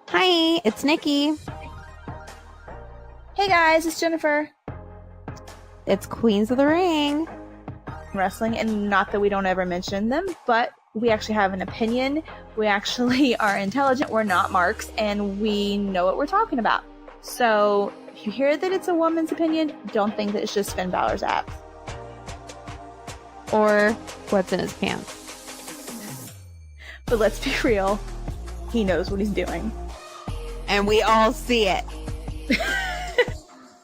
Hi, it's Nikki. Hey guys, it's Jennifer. It's Queens of the Ring. Wrestling, and not that we don't ever mention them, but we actually have an opinion. We actually are intelligent. We're not marks, and we know what we're talking about. So if you hear that it's a woman's opinion, don't think that it's just Finn Balor's abs. Or what's in his pants. But let's be real, he knows what he's doing. And we all see it.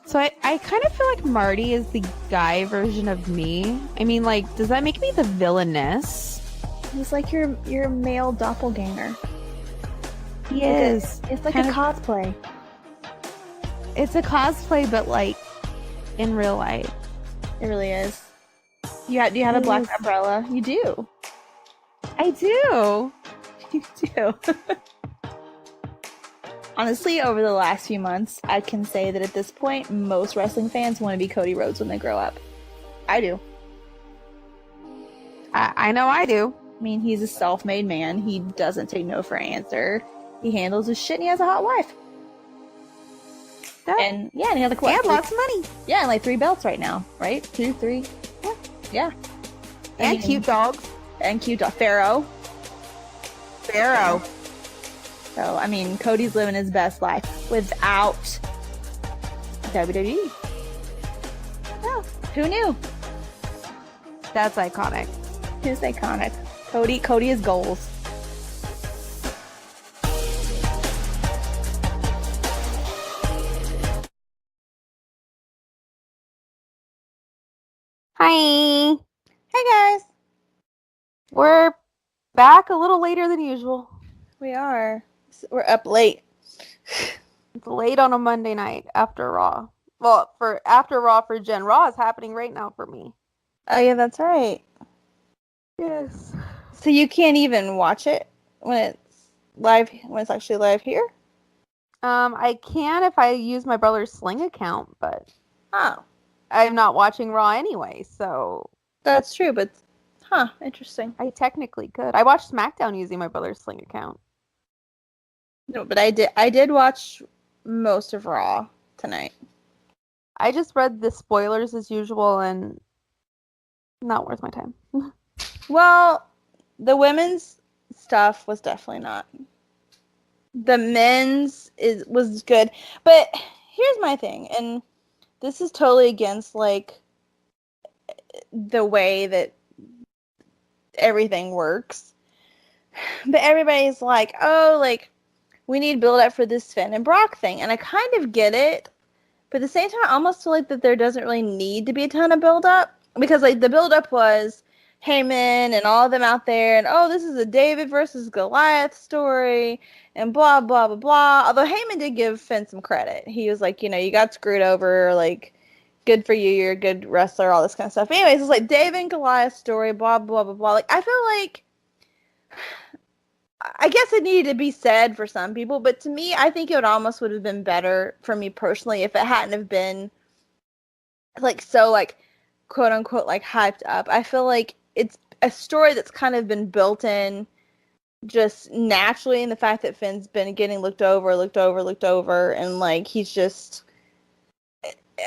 So I kind of feel like Marty is the guy version of me. I mean, like, does that make me the villainess? He's like your male doppelganger. He is. It's like a cosplay. It's a cosplay, but like in real life. It really is. Do you have a black umbrella? You do. I do. You do. Honestly, over the last few months, I can say that at this point, most wrestling fans want to be Cody Rhodes when they grow up. I do. I know I do. I mean, he's a self-made man. He doesn't take no for an answer. He handles his shit, and he has a hot wife. And yeah, and he had like what? Lots of money. Yeah, and like 3 belts right now, right? 2, 3. Yeah. And cute dogs. And cute dog. Pharaoh. So, I mean, Cody's living his best life without WWE. Oh, who knew? That's iconic. It's iconic. Cody is goals. Hi. Hey guys. We're back a little later than usual. We are. We're up late. It's late on a Monday night after Raw. Well, after Raw for Jen. Raw is happening right now for me. Oh yeah, that's right. Yes. So you can't even watch it when it's live, when it's actually live here? I can if I use my brother's Sling account, but I'm not watching Raw anyway, so that's true, but interesting. I technically could. I watched Smackdown using my brother's Sling account. No, but I did watch most of Raw tonight. I just read the spoilers as usual and not worth my time. Well, the women's stuff was definitely not. The men's was good, but here's my thing, and this is totally against like the way that everything works. But everybody's like, oh, like we need build up for this Finn and Brock thing, and I kind of get it, but at the same time, I almost feel like that there doesn't really need to be a ton of build up, because like the build up was Heyman and all of them out there, and oh, this is a David versus Goliath story, and blah blah blah blah. Although Heyman did give Finn some credit, he was like, you got screwed over, like good for you, you're a good wrestler, all this kind of stuff. But anyways, it's like David and Goliath story, blah blah blah blah. Like I feel like, I guess it needed to be said for some people, but to me, I think it would have been better for me personally if it hadn't have been like so like quote unquote like hyped up. I feel like it's a story that's kind of been built in just naturally, in the fact that Finn's been getting looked over, and like he's just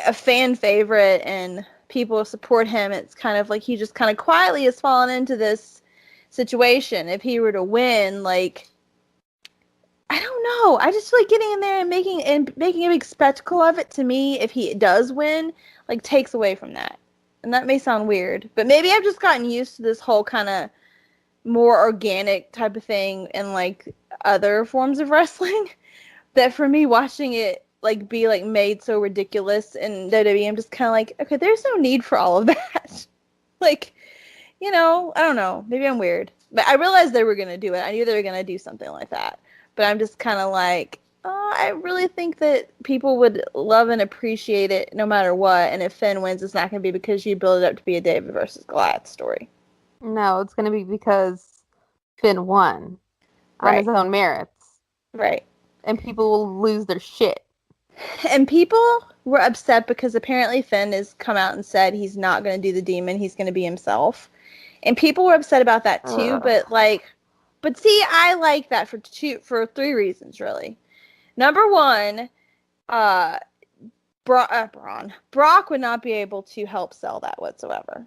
a fan favorite and people support him. It's kind of like he just kind of quietly has fallen into this situation. If he were to win, like I don't know, I just feel like getting in there and making a big spectacle of it, to me, if he does win, like takes away from that. And that may sound weird, but maybe I've just gotten used to this whole kind of more organic type of thing in like other forms of wrestling, that for me watching it like be like made so ridiculous in WWE, I'm just kind of like, okay, there's no need for all of that. Like, I don't know, maybe I'm weird, but I realized they were gonna do it. I knew they were gonna do something like that, but I'm just kind of like, I really think that people would love and appreciate it no matter what. And if Finn wins, it's not going to be because you build it up to be a David versus Goliath story. No, it's going to be because Finn won on his own merits. Right. And people will lose their shit. And people were upset because apparently Finn has come out and said he's not going to do the demon. He's going to be himself. And people were upset about that too. But like, But see, I like that for 3 reasons, really. Number one, Brock would not be able to help sell that whatsoever.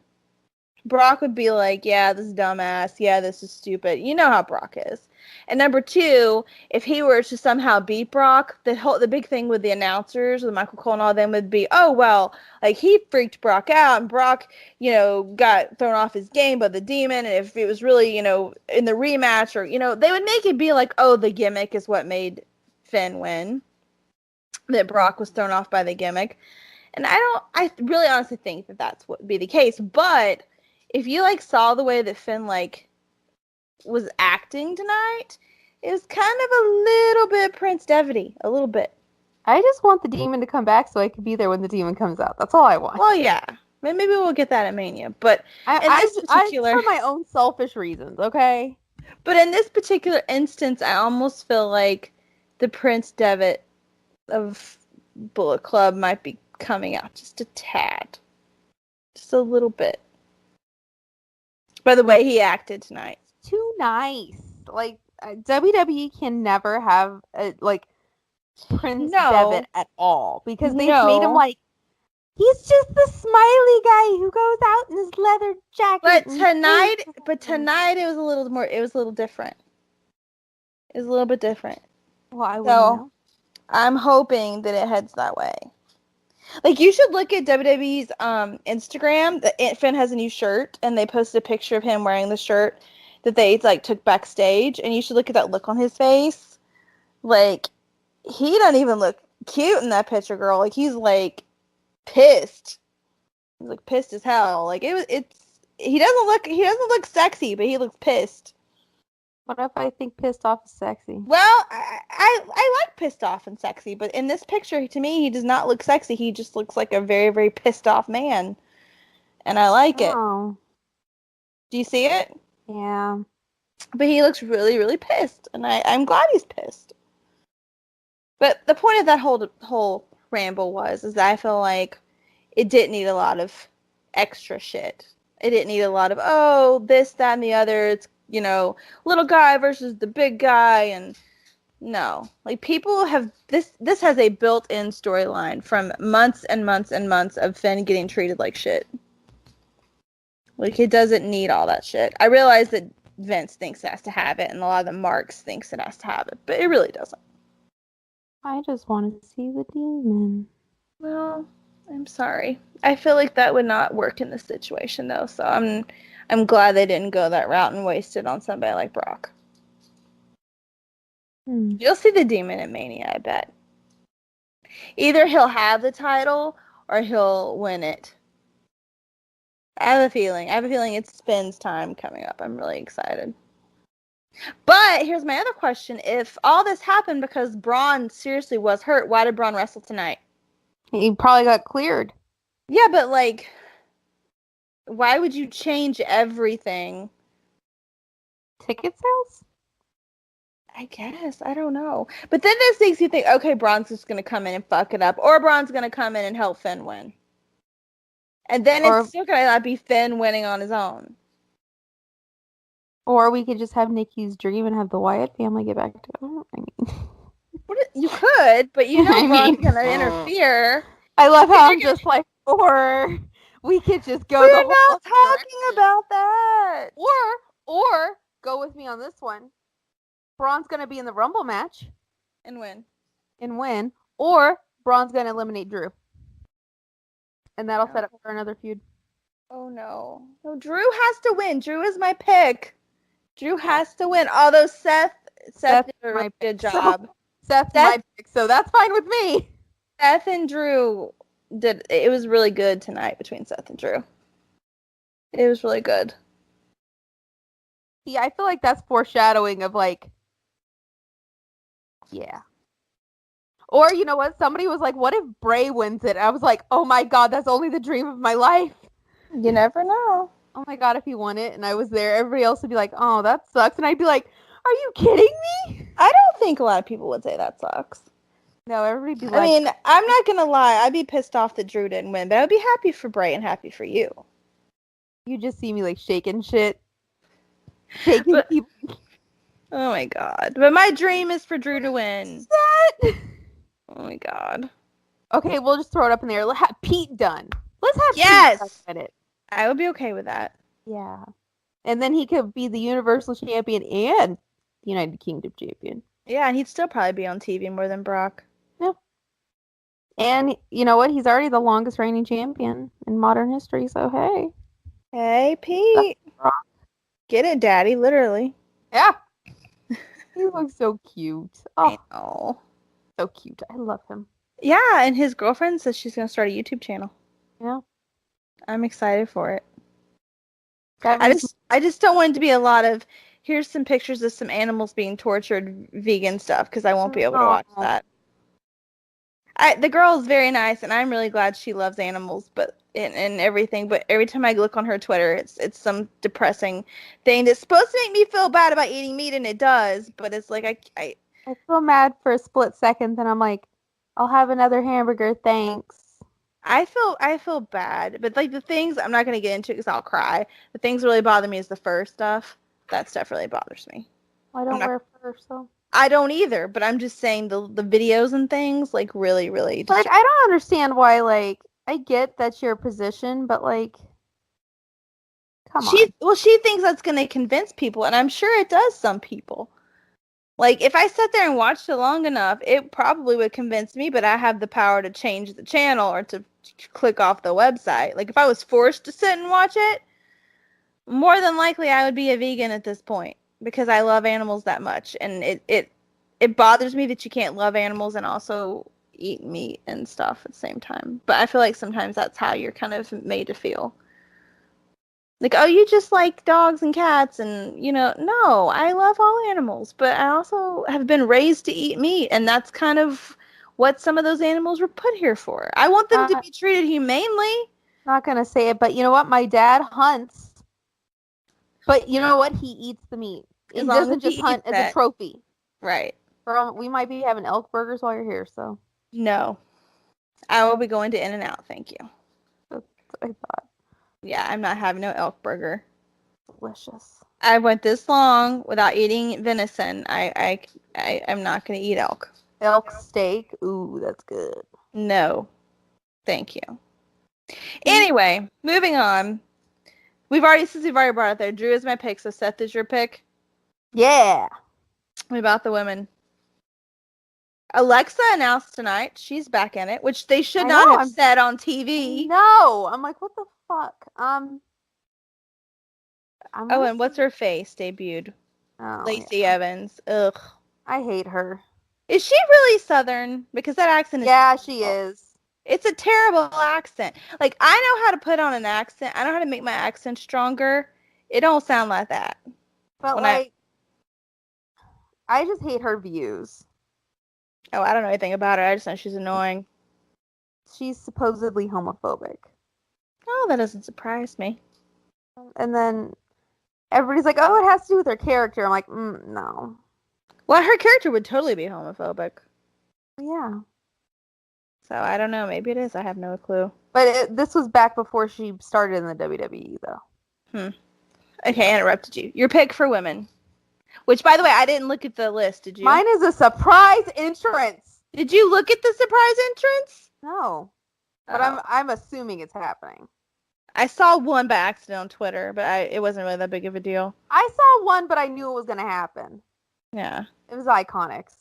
Brock would be like, yeah, this is dumbass. Yeah, this is stupid. You know how Brock is. And number 2, if he were to somehow beat Brock, the big thing with the announcers, with Michael Cole and all them, would be, oh, well, like, he freaked Brock out, and Brock, got thrown off his game by the Demon, and if it was really, in the rematch, or, they would make it be like, oh, the gimmick is what made Finn win, that Brock was thrown off by the gimmick. And I really honestly think that that's what would be the case, but if you, saw the way that Finn, was acting tonight, it was kind of a little bit Prince Devidy. A little bit. I just want the Demon to come back so I can be there when the Demon comes out. That's all I want. Well, yeah. Maybe we'll get that at Mania. But for my own selfish reasons, okay? But in this particular instance, I almost feel like the Prince Devitt of Bullet Club might be coming out just a tad. Just a little bit. By the way he acted tonight. Too nice. WWE can never have Prince Devitt at all, because they've made him he's just the smiley guy who goes out in his leather jacket. But tonight it was a little different. It was a little bit different. Well, I wouldn't know. I'm hoping that it heads that way. You should look at WWE's Instagram. Finn has a new shirt, and they posted a picture of him wearing the shirt that they took backstage, and you should look at that look on his face. He doesn't even look cute in that picture, girl. He's pissed. He's pissed as hell. He doesn't look sexy, but he looks pissed. What if I think pissed off is sexy? Well, I like pissed off and sexy, but in this picture, to me, he does not look sexy. He just looks like a very, very pissed off man. And I like it. Do you see it? Yeah. But he looks really, really pissed, and I'm glad he's pissed. But the point of that whole ramble is that I feel like it didn't need a lot of extra shit. It didn't need a lot of, oh, this, that, and the other. It's, little guy versus the big guy, and no. People have, this has a built-in storyline from months and months and months of Finn getting treated like shit. It doesn't need all that shit. I realize that Vince thinks it has to have it, and a lot of the marks thinks it has to have it, but it really doesn't. I just want to see the Demon. Well, I'm sorry. I feel like that would not work in this situation, though, so I'm glad they didn't go that route and waste it on somebody like Brock. You'll see the Demon at Mania, I bet. Either he'll have the title or he'll win it. I have a feeling it's Finn's time coming up. I'm really excited. But here's my other question. If all this happened because Braun seriously was hurt, why did Braun wrestle tonight? He probably got cleared. Yeah, but why would you change everything? Ticket sales? I guess. I don't know. But then this makes you think, okay, Braun's just going to come in and fuck it up. Or Braun's going to come in and help Finn win. And then it's still going to not be Finn winning on his own. Or we could just have Nikki's dream and have the Wyatt family get back together. You could, but Braun's going to interfere. I love how I'm just or we could just go. We're not talking about that. Or go with me on this one. Braun's going to be in the Rumble match. And win. Or Braun's going to eliminate Drew. And that'll set up for another feud. Oh, no. No, Drew has to win. Drew is my pick. Drew has to win. Although Seth did a really good job. Seth's my pick, so that's fine with me. Seth and Drew it was really good tonight between Seth and Drew. It was really good. Yeah, I feel like that's foreshadowing of yeah. Or you know what? Somebody was like, what if Bray wins it? I was like, oh my god, that's only the dream of my life. You never know. Oh my god, if he won it and I was there, everybody else would be like, oh, that sucks. And I'd be like, are you kidding me? I don't think a lot of people would say that sucks. No, everybody'd be like... I mean, I'm not going to lie. I'd be pissed off that Drew didn't win, but I'd be happy for Bray and happy for you. You just see me shaking shit. Shaking people. Oh my god. But my dream is for Drew to win. That? Oh my god. Okay, we'll just throw it up in the air. Let's have Pete done. Let's have Yes! Pete it. I would be okay with that. Yeah. And then he could be the Universal Champion and United Kingdom Champion. Yeah, and he'd still probably be on TV more than Brock. Yeah. And you know what? He's already the longest reigning champion in modern history, so hey. Hey, Pete. Get it, Daddy, literally. Yeah. He looks so cute. Oh, I know. So cute. I love him. Yeah, and his girlfriend says she's going to start a YouTube channel. Yeah. I'm excited for it. I just don't want it to be a lot of, here's some pictures of some animals being tortured, vegan stuff, because I won't be able to watch that. The girl is very nice, and I'm really glad she loves animals, but and everything. But every time I look on her Twitter, it's some depressing thing that's supposed to make me feel bad about eating meat, and it does. But it's like I feel mad for a split second, and I'm like, I'll have another hamburger, thanks. I feel bad, but like the things I'm not gonna get into because I'll cry. The things that really bother me is the fur stuff. That stuff really bothers me. I don't wear fur, so. I don't either, but I'm just saying the videos and things like really. Like I don't understand why. Like I get that's your position, but like, come on. Well, she thinks that's gonna convince people, and I'm sure it does some people. Like if I sat there and watched it long enough, it probably would convince me. But I have the power to change the channel or to click off the website. Like if I was forced to sit and watch it, more than likely I would be a vegan at this point. Because I love animals that much, and it bothers me that you can't love animals and also eat meat and stuff at the same time. But I feel like sometimes that's how you're kind of made to feel. Like, oh, you just like dogs and cats, and no, I love all animals, but I also have been raised to eat meat, and that's kind of what some of those animals were put here for. I want them to be treated humanely. Not gonna say it, but you know what? My dad hunts. But you know what? He eats the meat. He doesn't just hunt as a trophy. Right. We might be having elk burgers while you're here, so. No. I will be going to In-N-Out, thank you. That's what I thought. Yeah, I'm not having no elk burger. Delicious. I went this long without eating venison. I'm not going to eat elk. Elk steak? Ooh, that's good. No. Thank you. Anyway, moving on. Since we've already brought it there, Drew is my pick, so Seth is your pick. Yeah. What about the women? Alexa announced tonight she's back in it, which they should not have said on TV. No, I'm like, what the fuck? And what's her face debuted? Lacey Evans. Ugh. I hate her. Is she really Southern? Because that accent is. Yeah, she is. It's a terrible accent. Like, I know how to put on an accent. I know how to make my accent stronger. It don't sound like that. But like, I just hate her views. Oh, I don't know anything about her. I just know she's annoying. She's supposedly homophobic. Oh, that doesn't surprise me. And then everybody's like, oh, it has to do with her character. I'm like, no. Well, her character would totally be homophobic. Yeah. So, I don't know. Maybe it is. I have no clue. But this was back before she started in the WWE, though. Okay, I interrupted you. Your pick for women. Which, by the way, I didn't look at the list. Did you? Mine is a surprise entrance. Did you look at the surprise entrance? No. But I'm assuming it's happening. I saw one by accident on Twitter, but it wasn't really that big of a deal. I saw one, but I knew it was going to happen. Yeah. It was Iconics.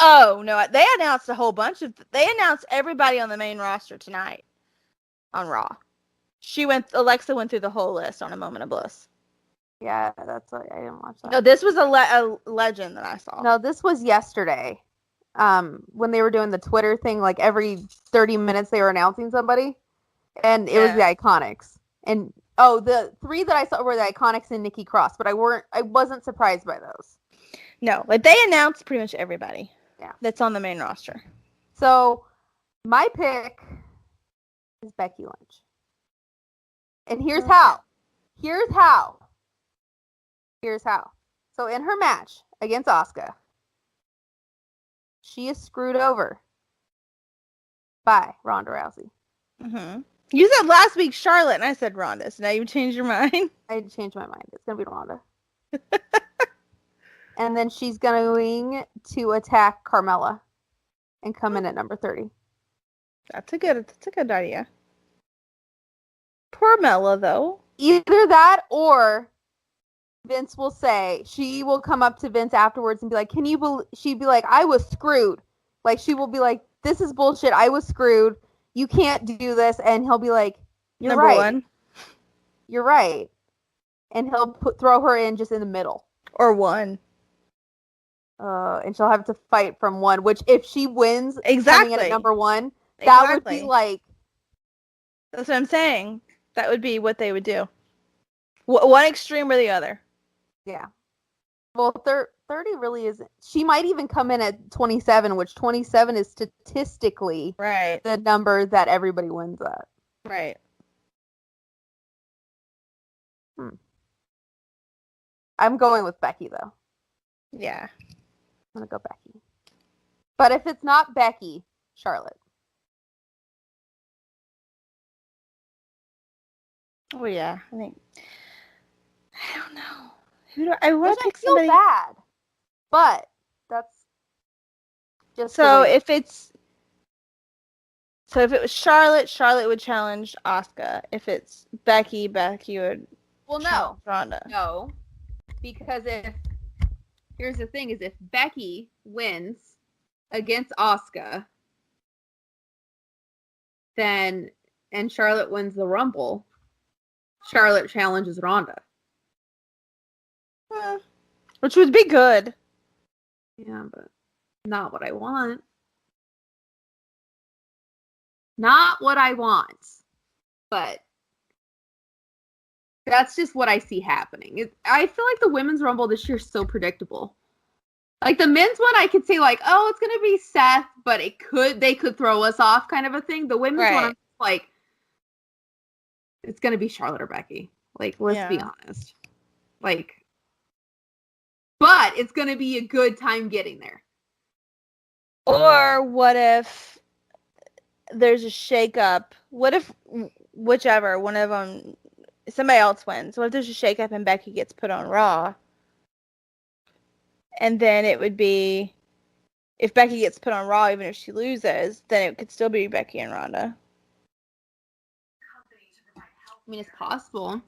Oh, no. They announced a whole bunch of... They announced everybody on the main roster tonight on Raw. Alexa went through the whole list on A Moment of Bliss. Yeah, that's why I didn't watch that. No, this was a legend that I saw. No, this was yesterday. When they were doing the Twitter thing, like every 30 minutes they were announcing somebody. And it was the Iconics. And the three that I saw were the Iconics and Nikki Cross, but I wasn't surprised by those. No, like they announced pretty much everybody. Yeah. That's on the main roster. So my pick is Becky Lynch. And here's how. So in her match against Asuka, she is screwed over by Ronda Rousey. Mm-hmm. You said last week Charlotte, and I said Ronda. So now you changed your mind? I changed my mind. It's going to be Ronda. And then she's going to attack Carmella and come in at number 30. That's a good idea. Poor Mella, though. Either that or Vince will say, she will come up to Vince afterwards and be like, can you believe, she'd be like, I was screwed. Like, she will be like, this is bullshit. I was screwed. You can't do this. And he'll be like, you're number right. One. You're right. And he'll throw her in just in the middle. Or one. And she'll have to fight from one, which if she wins coming in at number 1, that would be like... That's what I'm saying. That would be what they would do. One extreme or the other. Yeah. Well, 30 really isn't. She might even come in at 27, which 27 is statistically the number that everybody wins at. Right. I'm going with Becky, though. Yeah. I'm going to go Becky. But if it's not Becky, Charlotte. Oh, yeah. I don't know. I want to pick somebody. Bad. But that's just so if it was Charlotte, Charlotte would challenge Asuka. If it's Becky, Becky would challenge Ronda. No. Because here's the thing, is if Becky wins against Asuka, and Charlotte wins the Rumble, Charlotte challenges Ronda. Which would be good. Yeah, but not what I want. Not what I want. But that's just what I see happening. I feel like the Women's Rumble this year is so predictable. Like the men's one, I could say like, oh, it's gonna be Seth, but they could throw us off, kind of a thing. The women's one, I'm like, it's gonna be Charlotte or Becky. Like, let's be honest. Like, but it's gonna be a good time getting there. Or what if there's a shakeup? What if whichever one of them, somebody else wins? What if there's a shakeup and Becky gets put on Raw? And then it would be, if Becky gets put on Raw, even if she loses, then it could still be Becky and Ronda. I mean, it's possible.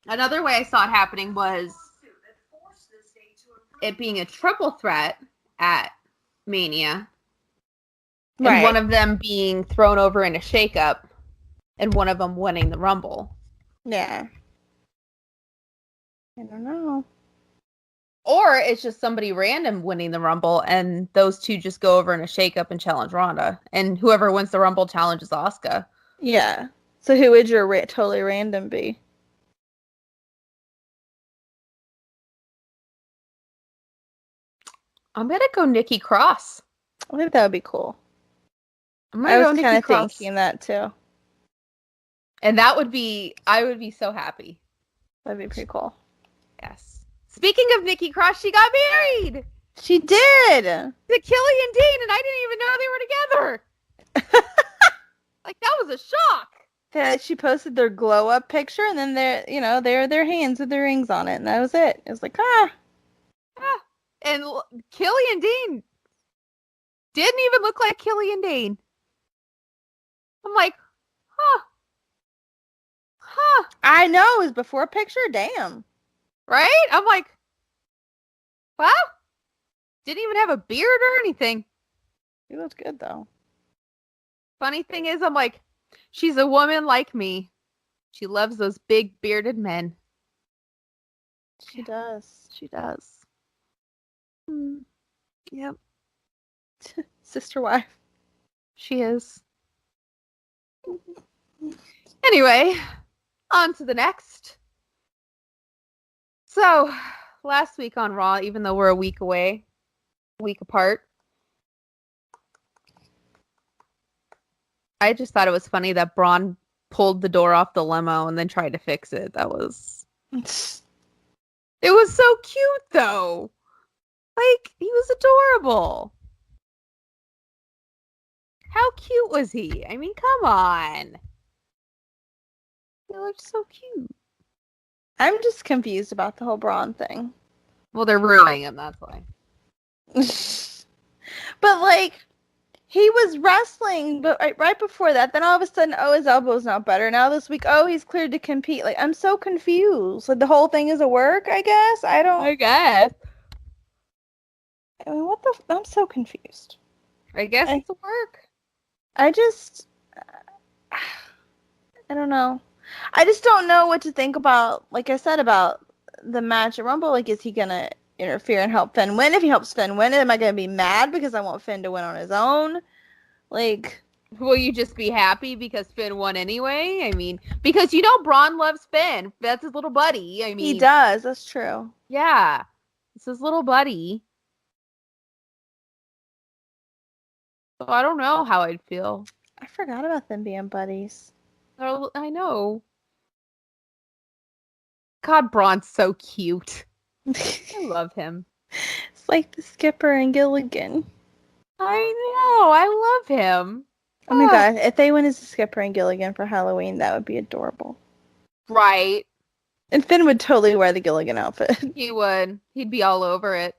Another way I saw it happening was it being a triple threat at Mania. And one of them being thrown over in a shakeup, and one of them winning the Rumble. Yeah. I don't know. Or it's just somebody random winning the Rumble, and those two just go over in a shakeup and challenge Ronda. And whoever wins the Rumble challenges Asuka. Yeah. So who would your totally random be? I'm going to go Nikki Cross. I think that would be cool. I was kind of thinking that too. And I would be so happy. That'd be pretty cool. Yes. Speaking of Nikki Cross, she got married. She did. To Killian Dean, and I didn't even know they were together. Like, that was a shock. Yeah, she posted their glow up picture, and then their hands with their rings on it, and that was it. It was like, And Killian Dean didn't even look like Killian Dean. I'm like, I know, it was before picture, damn. Right? I'm like, wow. Didn't even have a beard or anything. He looks good, though. Funny thing is, I'm like, she's a woman like me. She loves those big bearded men. She does. She does. Yep. Sister wife. She is. Anyway, on to the next. So, last week on Raw, even though we're a week apart, I just thought it was funny that Braun pulled the door off the limo and then tried to fix it. It was so cute, though. Like, he was adorable. How cute was he? I mean, come on. He looked so cute. I'm just confused about the whole Braun thing. Well, they're ruining him, that's why. But, like, he was wrestling, but right before that, then all of a sudden, his elbow's not better. Now this week, he's cleared to compete. Like, I'm so confused. Like, the whole thing is a work, I guess? I guess. I mean, I'm so confused. I guess it's a work. I don't know. I just don't know what to think about, like I said, about the match at Rumble. Like, is he going to interfere and help Finn win? If he helps Finn win, am I going to be mad because I want Finn to win on his own? Like, will you just be happy because Finn won anyway? I mean, because Braun loves Finn. That's his little buddy. I mean, he does. That's true. Yeah. It's his little buddy. So I don't know how I'd feel. I forgot about them being buddies. I know. God, Braun's so cute. I love him. It's like the Skipper and Gilligan. I know. I love him. Oh my god, if they went as the Skipper and Gilligan for Halloween, that would be adorable. Right. And Finn would totally wear the Gilligan outfit. He would. He'd be all over it.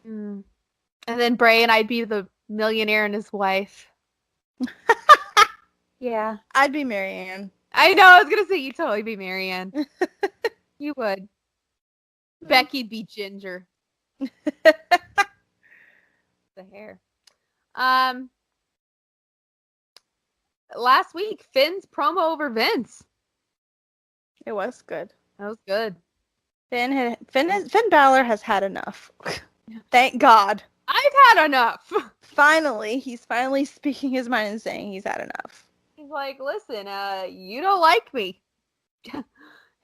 And then Bray and I'd be the millionaire and his wife. Yeah. I'd be Marianne. I know. I was going to say you'd totally be Marianne. You would. Becky'd be Ginger. The hair. Last week, Finn's promo over Vince. It was good. That was good. Finn Balor has had enough. Thank God. I've had enough. He's finally speaking his mind and saying he's had enough. He's like, listen, you don't like me.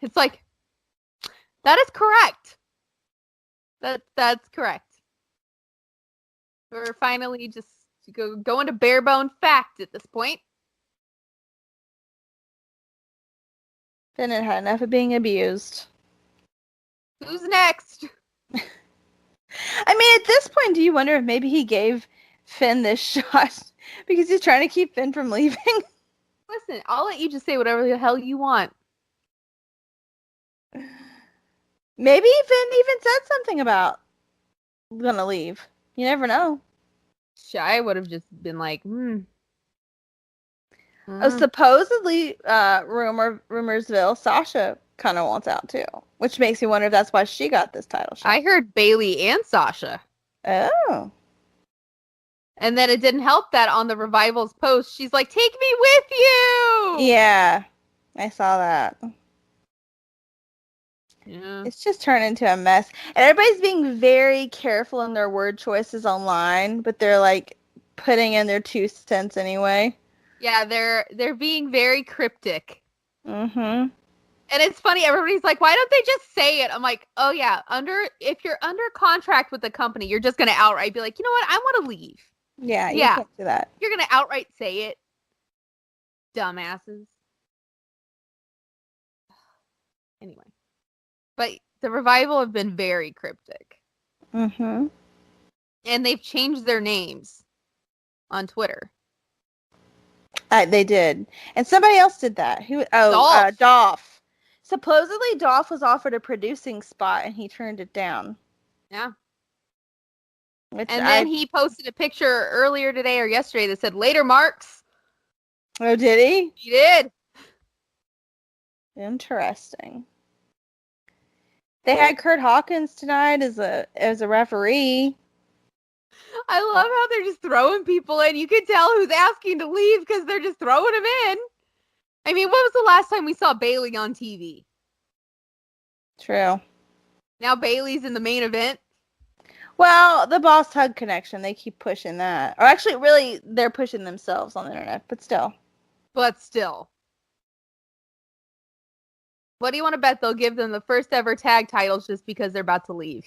It's like, that is correct. That's correct. We're finally just going to bare bone fact at this point. Finn had enough of being abused. Who's next? I mean, at this point, do you wonder if maybe he gave Finn this shot because he's trying to keep Finn from leaving? Listen, I'll let you just say whatever the hell you want. Maybe Finn even said something about gonna leave. You never know. I would have just been like, Oh, supposedly, Rumorsville, Sasha kind of wants out too, which makes me wonder if that's why she got this title shot. I heard Bayley and Sasha. Oh. And then it didn't help that on the Revival's post, she's like, take me with you! Yeah, I saw that. Yeah. It's just turned into a mess. And everybody's being very careful in their word choices online, but they're like putting in their 2 cents anyway. Yeah, they're being very cryptic. Mm-hmm. And it's funny, everybody's like, why don't they just say it? I'm like, oh yeah, if you're under contract with the company, you're just gonna outright be like, you know what, I want to leave. Yeah, you can't do that. You're gonna outright say it. Dumbasses. Anyway. But the Revival have been very cryptic. Mm-hmm. And they've changed their names on Twitter. They did. And somebody else did that. Dolph. Supposedly, Dolph was offered a producing spot, and he turned it down. Yeah. Then he posted a picture earlier today or yesterday that said, later, Marks. Oh, did he? He did. Interesting. They had Kurt Hawkins tonight as a referee. I love how they're just throwing people in. You can tell who's asking to leave because they're just throwing them in. I mean, when was the last time we saw Bayley on TV? True. Now Bayley's in the main event. Well, the Boss Hug connection, they keep pushing that. Or actually, really, they're pushing themselves on the internet, but still. What do you want to bet they'll give them the first ever tag titles just because they're about to leave?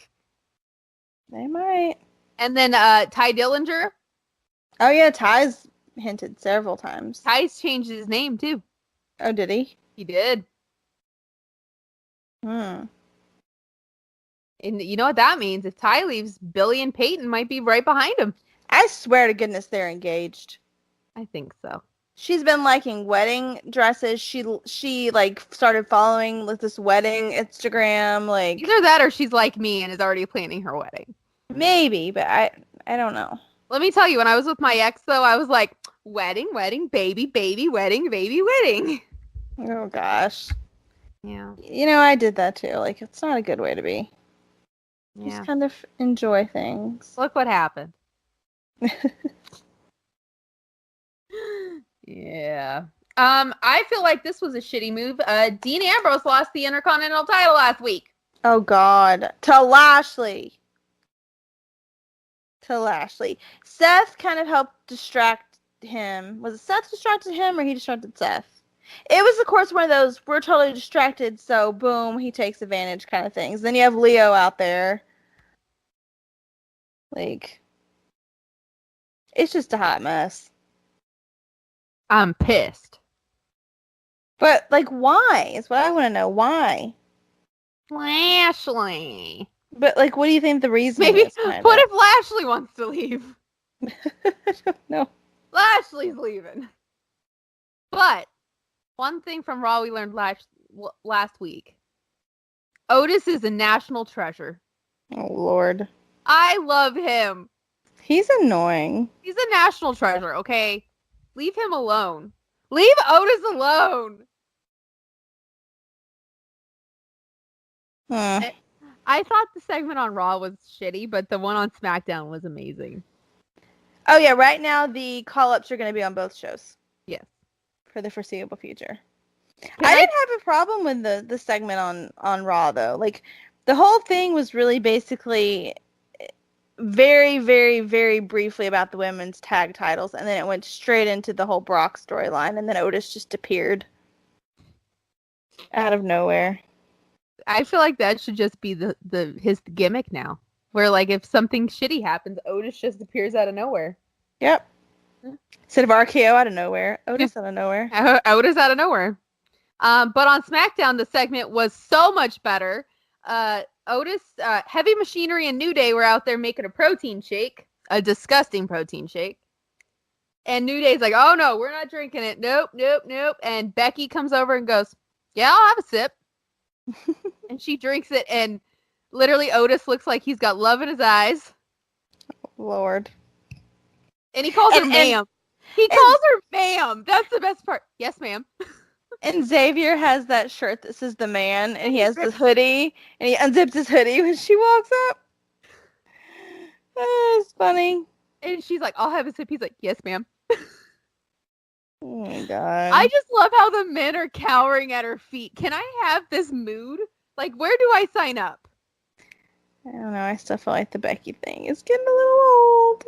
They might. And then Ty Dillinger. Oh, yeah, Ty's hinted several times. Ty's changed his name, too. Oh, did he? He did. And you know what that means? If Ty leaves, Billy and Peyton might be right behind him. I swear to goodness they're engaged. I think so. she's been liking wedding dresses. She like started following like this wedding Instagram. Like either that or she's like me and is already planning her wedding. Maybe, but I don't know. Let me tell you, when I was with my ex, though, I was like, wedding, wedding, baby, baby, wedding, baby, wedding. Oh gosh. Yeah. I did that too. Like, it's not a good way to be. Yeah. Just kind of enjoy things. Look what happened. Yeah. I feel like this was a shitty move. Dean Ambrose lost the Intercontinental title last week. Oh God. To Lashley. Seth kind of helped distract him. Was it Seth distracted him or he distracted Seth? It was, of course, one of those, we're totally distracted, so boom, he takes advantage kind of things. Then you have Leo out there. Like, it's just a hot mess. I'm pissed. But, like, why? Is what I want to know. Why? Lashley. But, like, what do you think the reason Maybe, is? what if Lashley wants to leave? I don't know. Lashley's leaving. But, one thing from Raw we learned last week. Otis is a national treasure. Oh, Lord. I love him. He's annoying. He's a national treasure, okay? Leave him alone. Leave Otis alone. I thought the segment on Raw was shitty, but the one on SmackDown was amazing. Oh, yeah. Right now, the call-ups are going to be on both shows. Yes. For the foreseeable future. I didn't have a problem with the segment on Raw, though. Like, the whole thing was really basically very, very, very briefly about the women's tag titles, and then it went straight into the whole Brock storyline, and then Otis just appeared out of nowhere. I feel like that should just be his gimmick now. Where, like, if something shitty happens, Otis just appears out of nowhere. Yep. Instead of RKO out of nowhere, Otis out of nowhere. Otis out of nowhere. But on SmackDown, the segment was so much better. Otis, Heavy Machinery, and New Day were out there making a protein shake. A disgusting protein shake. And New Day's like, oh, no, we're not drinking it. Nope, nope, nope. And Becky comes over and goes, yeah, I'll have a sip. And she drinks it, and literally Otis looks like he's got love in his eyes. Lord. And he calls her ma'am. He calls her ma'am. That's the best part. Yes, ma'am. And Xavier has that shirt that says the man, and he has the hoodie, and he unzips his hoodie when she walks up. It's funny. And she's like, I'll have a sip. He's like, yes, ma'am. Oh my God. I just love how the men are cowering at her feet. Can I have this mood? Like, where do I sign up? I don't know. I still feel like the Becky thing is getting a little old.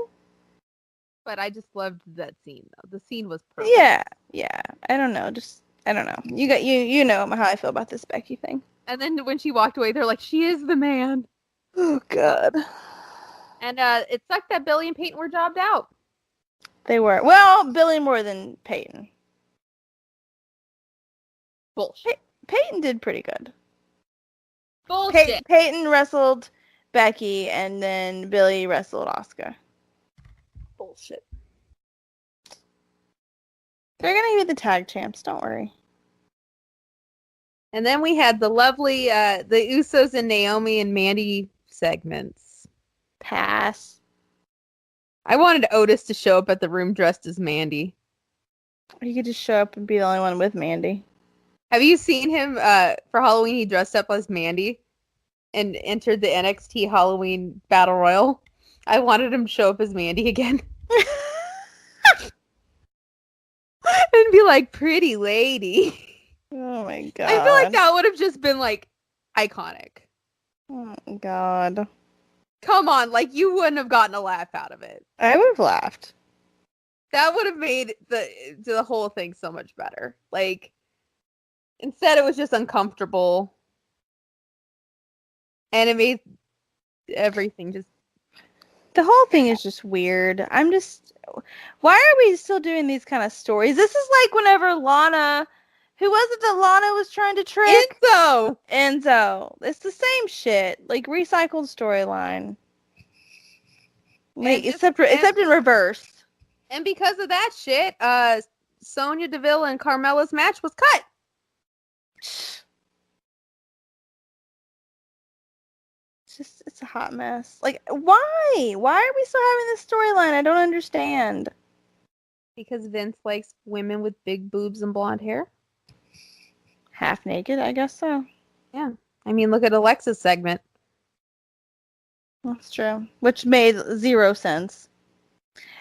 But I just loved that scene, though. The scene was perfect. Yeah. I don't know. I don't know. You know how I feel about this Becky thing. And then when she walked away, they're like, she is the man. Oh, God. And it sucked that Billy and Peyton were jobbed out. They were. Well, Billy more than Peyton. Bullshit. Peyton did pretty good. Bullshit. Peyton wrestled Becky, and then Billy wrestled Asuka. Bullshit. They're going to be the tag champs, don't worry. And then we had the lovely, the Usos and Naomi and Mandy segments. Pass. I wanted Otis to show up at the room dressed as Mandy. He could just show up and be the only one with Mandy. Have you seen him for Halloween? He dressed up as Mandy and entered the NXT Halloween Battle Royal. I wanted him to show up as Mandy again. And be like, pretty lady. Oh my God. I feel like that would have just been like iconic. Oh my God. Come on, like you wouldn't have gotten a laugh out of it. I would have laughed. That would have made the whole thing so much better. Like, instead it was just uncomfortable. And it made everything just... The whole thing is just weird. Why are we still doing these kind of stories? This is like whenever Lana... Who was it that Lana was trying to trick? Enzo. It's the same shit. Like, recycled storyline. Like, except in reverse. And because of that shit, Sonya Deville and Carmella's match was cut. It's a hot mess. Like, why? Why are we still having this storyline? I don't understand. Because Vince likes women with big boobs and blonde hair. Half naked, I guess so. Yeah. I mean, look at Alexa's segment. That's true. Which made 0 sense.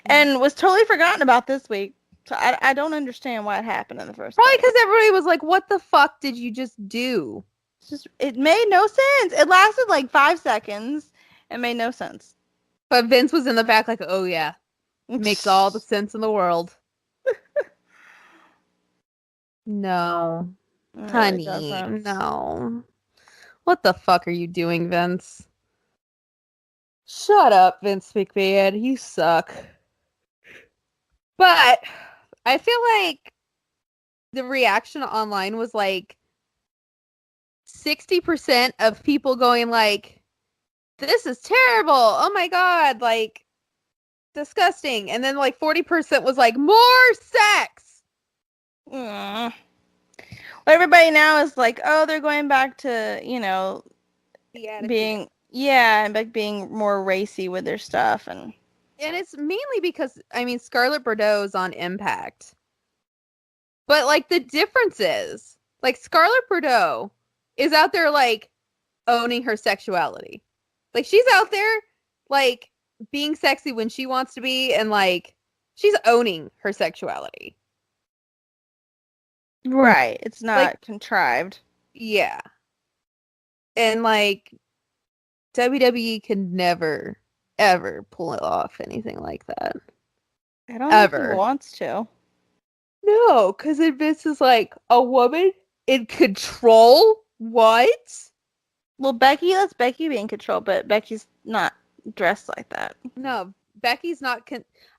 And was totally forgotten about this week. So I don't understand why it happened in the first place. Probably because everybody was like, what the fuck did you just do? It made no sense. It lasted like 5 seconds. It made no sense. But Vince was in the back like, oh yeah. It makes all the sense in the world. No. Honey, no. What the fuck are you doing, Vince? Shut up, Vince McMahon. You suck. But I feel like the reaction online was like 60% of people going like, this is terrible. Oh my God. Like, disgusting. And then like 40% was like, more sex. Well, everybody now is like, oh, they're going back to, being, and like being more racy with their stuff. And it's mainly because, I mean, Scarlett Bordeaux's on Impact. But like the difference is, like Scarlett Bordeaux is out there like owning her sexuality. Like she's out there like being sexy when she wants to be, and like she's owning her sexuality. Right. It's not like, contrived. Yeah. And like WWE can never, ever pull it off anything like that. I don't ever think it wants to. No, because Vince is like, a woman in control? What? Well, that's Becky be in control, but Becky's not dressed like that. No, Becky's not.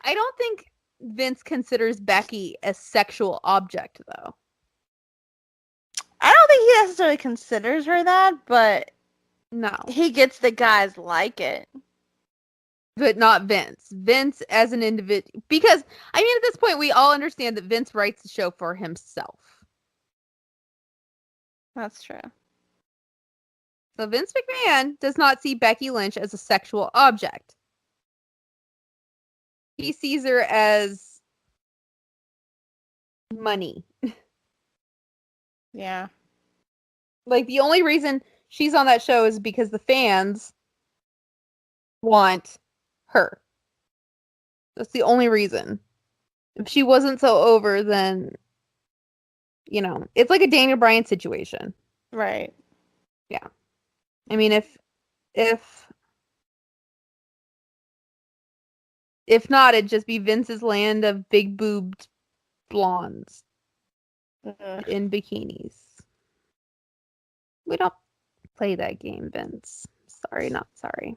I don't think Vince considers Becky a sexual object, though. I don't think he necessarily considers her that, but no, he gets the guys like it. But not Vince. Vince as an individual. Because, I mean, at this point, we all understand that Vince writes the show for himself. That's true. So Vince McMahon does not see Becky Lynch as a sexual object. He sees her as money. Yeah. Like, the only reason she's on that show is because the fans want her. That's the only reason. If she wasn't so over, then, it's like a Daniel Bryan situation. Right. Yeah. I mean, if not, it'd just be Vince's land of big boobed blondes in bikinis. We don't play that game, Vince. Sorry, not sorry.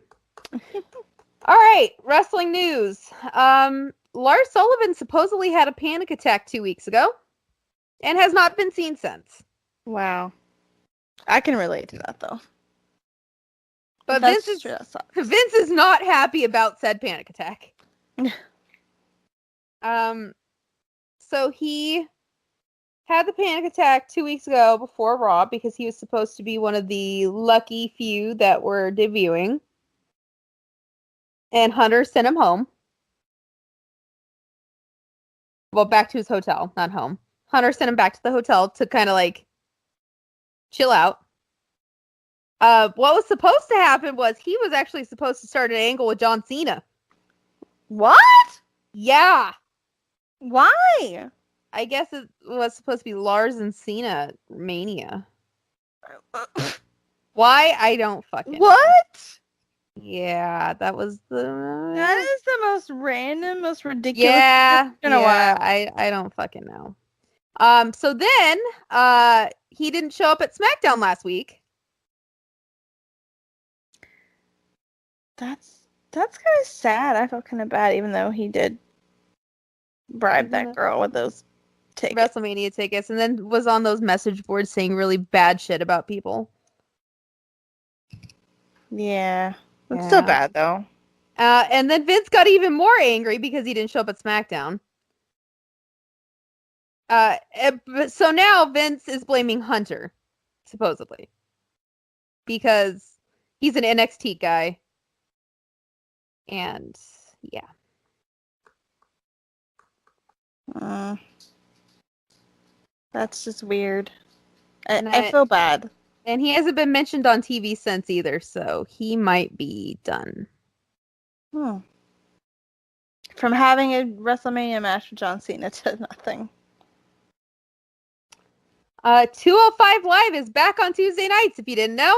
All right, wrestling news. Lars Sullivan supposedly had a panic attack 2 weeks ago and has not been seen since. Wow. I can relate to that, though. But Vince is not happy about said panic attack. So he had the panic attack 2 weeks ago before Raw because he was supposed to be one of the lucky few that were debuting. And Hunter sent him home. Well, back to his hotel, not home. Hunter sent him back to the hotel to kind of like chill out. What was supposed to happen was he was actually supposed to start an angle with John Cena. What? Yeah. Why? I guess it was supposed to be Lars and Cena Mania. Why? I don't fucking know. Yeah, that was That is the most random, most ridiculous. Yeah, I don't fucking know. So then, he didn't show up at Smackdown last week. That's kind of sad. I felt kind of bad, even though he did bribe that girl with those tickets. WrestleMania tickets, and then was on those message boards saying really bad shit about people. Yeah. It's still bad, though. And then Vince got even more angry because he didn't show up at SmackDown. So now Vince is blaming Hunter, supposedly, because he's an NXT guy, and yeah. That's just weird. I feel bad. And he hasn't been mentioned on TV since either, so he might be done. From having a WrestleMania match with John Cena to nothing. 205 Live is back on Tuesday nights, if you didn't know.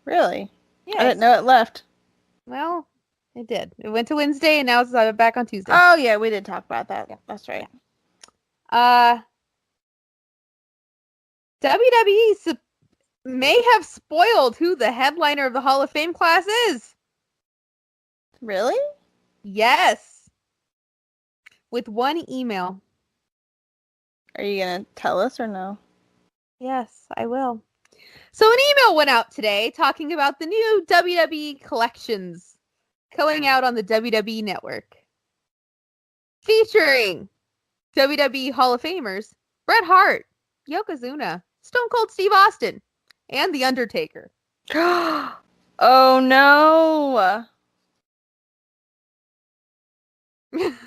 Really? Yes. I didn't know it left. Well, it did. It went to Wednesday, and now it's back on Tuesday. Oh, yeah, we did talk about that. Yeah. That's right. Yeah. WWE may have spoiled who the headliner of the Hall of Fame class is. Really? Yes. With one email. Are you going to tell us or no? Yes, I will. So an email went out today talking about the new WWE collections coming out on the WWE Network. Featuring WWE Hall of Famers Bret Hart, Yokozuna, Stone Cold Steve Austin, and The Undertaker. Oh no!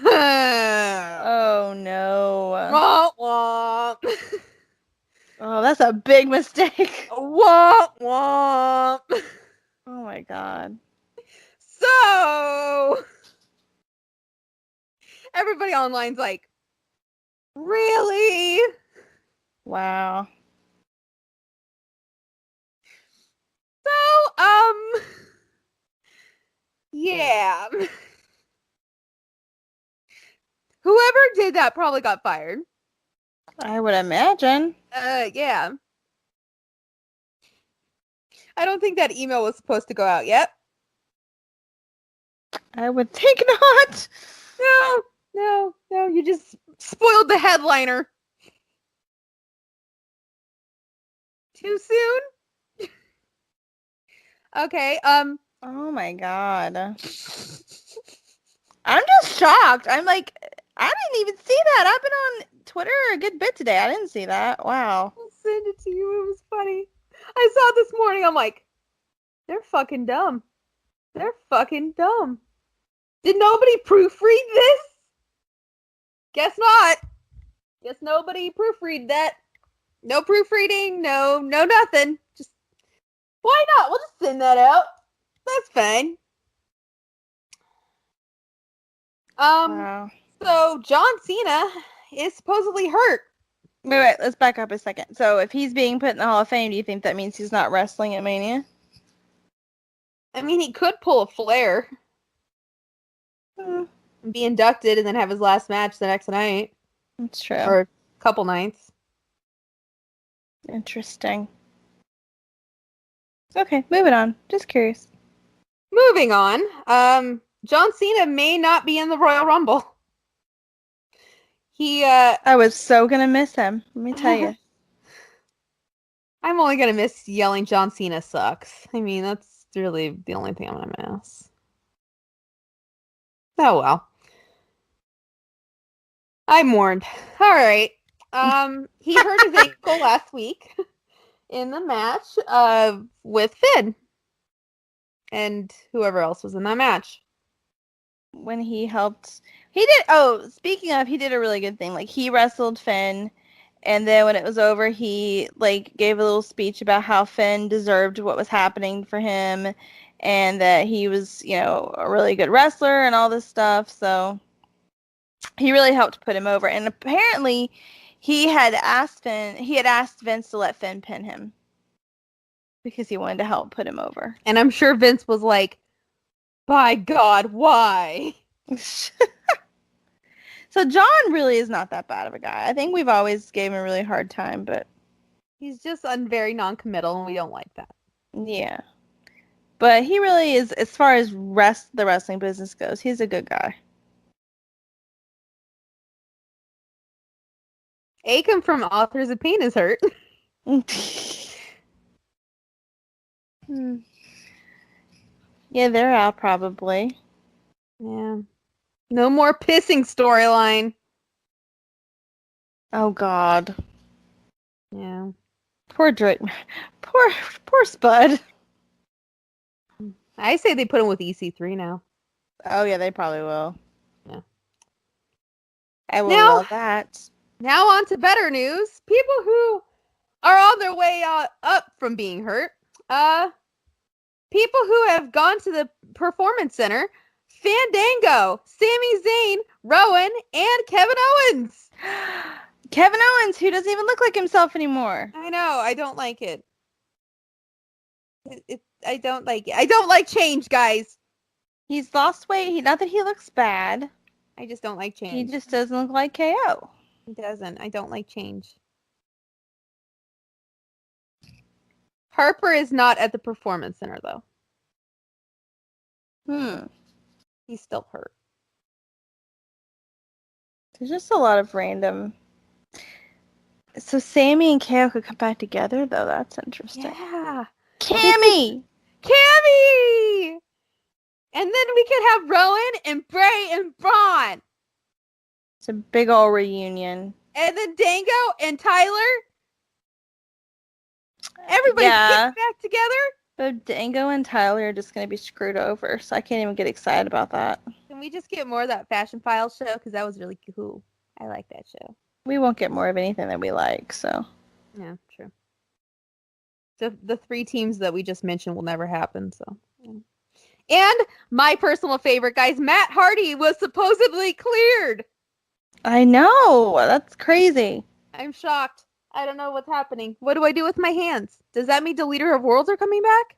Oh no! Womp womp. Oh, that's a big mistake. Womp womp. Oh my god. So everybody online's like, really? Wow. So, yeah. Whoever did that probably got fired. I would imagine. Yeah. I don't think that email was supposed to go out yet. I would think not. No. You just spoiled the headliner. Too soon? Okay, Oh my god. I'm just shocked. I'm like, I didn't even see that. I've been on Twitter a good bit today. I didn't see that. Wow. I'll send it to you. It was funny. I saw it this morning. I'm like, they're fucking dumb. They're fucking dumb. Did nobody proofread this? Guess not. Guess nobody proofread that. No proofreading, no nothing. Just, why not? We'll just send that out. That's fine. Wow. So John Cena is supposedly hurt. Wait, let's back up a second. So if he's being put in the Hall of Fame, do you think that means he's not wrestling at Mania? I mean, he could pull a Flair. Be inducted and then have his last match the next night. That's true. Or a couple nights. Interesting. Okay, moving on. Just curious. Moving on. John Cena may not be in the Royal Rumble. I was so gonna miss him. Let me tell you. I'm only gonna miss yelling John Cena sucks. I mean, that's really the only thing I'm gonna miss. Oh well. I mourned. All right. He hurt his ankle last week in the match with Finn and whoever else was in that match. When he helped, he did. Speaking of, he did a really good thing. Like, he wrestled Finn, and then when it was over, he like gave a little speech about how Finn deserved what was happening for him, and that he was, a really good wrestler and all this stuff. So he really helped put him over. And apparently, he had asked Vince to let Finn pin him because he wanted to help put him over. And I'm sure Vince was like, by God, why? So John really is not that bad of a guy. I think we've always gave him a really hard time, but he's just very non-committal, and we don't like that. Yeah. But he really is, as far as the wrestling business goes, he's a good guy. Akam from Authors of Pain is hurt. Yeah, they're out probably. Yeah. No more pissing storyline. Oh God. Yeah. Poor Drake. Poor Spud. I say they put him with EC3 now. Oh yeah, they probably will. Yeah. I will love that. Now on to better news. People who are on their way up from being hurt. People who have gone to the Performance Center. Fandango, Sami Zayn, Rowan, and Kevin Owens. Kevin Owens, who doesn't even look like himself anymore. I know. I don't like it. I don't like it. I don't like change, guys. He's lost weight. Not that he looks bad. I just don't like change. He just doesn't look like KO. He doesn't. I don't like change. Harper is not at the Performance Center, though. He's still hurt. There's just a lot of random. So Sami and KO could come back together, though. That's interesting. Yeah. Cammy! And then we could have Rowan and Bray and Braun. It's a big old reunion. And then Dango and Tyler. Everybody gets back together. But Dango and Tyler are just going to be screwed over, so I can't even get excited about that. Can we just get more of that Fashion Files show? Because that was really cool. I like that show. We won't get more of anything that we like, so. Yeah, true. The 3 teams that we just mentioned will never happen, so. Yeah. And my personal favorite, guys, Matt Hardy was supposedly cleared. I know. That's crazy. I'm shocked. I don't know what's happening. What do I do with my hands? Does that mean Deleter of Worlds are coming back?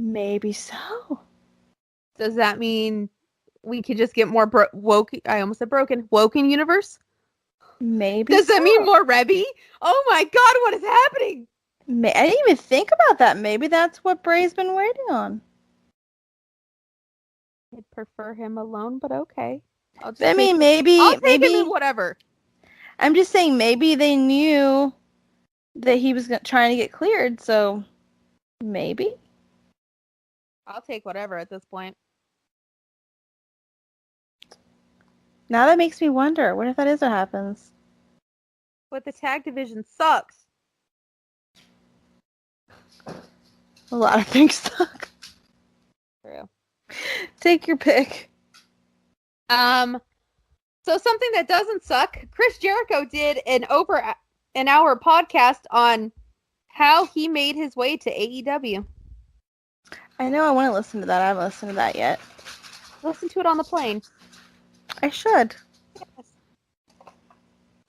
Maybe so. Does that mean we could just get more woken? I almost said broken. Woken universe? Maybe. Does that mean more Rebby? Oh my God, what is happening? I didn't even think about that. Maybe that's what Bray's been waiting on. I'd prefer him alone, but okay. I'll take him in whatever. I'm just saying maybe they knew that he was trying to get cleared, so maybe. I'll take whatever at this point. Now that makes me wonder, what if that is what happens? But the tag division sucks. A lot of things suck. True. Take your pick. So something that doesn't suck, Chris Jericho did an over an hour podcast on how he made his way to AEW. I know I want to listen to that. I haven't listened to that yet. Listen to it on the plane. I should. Yes.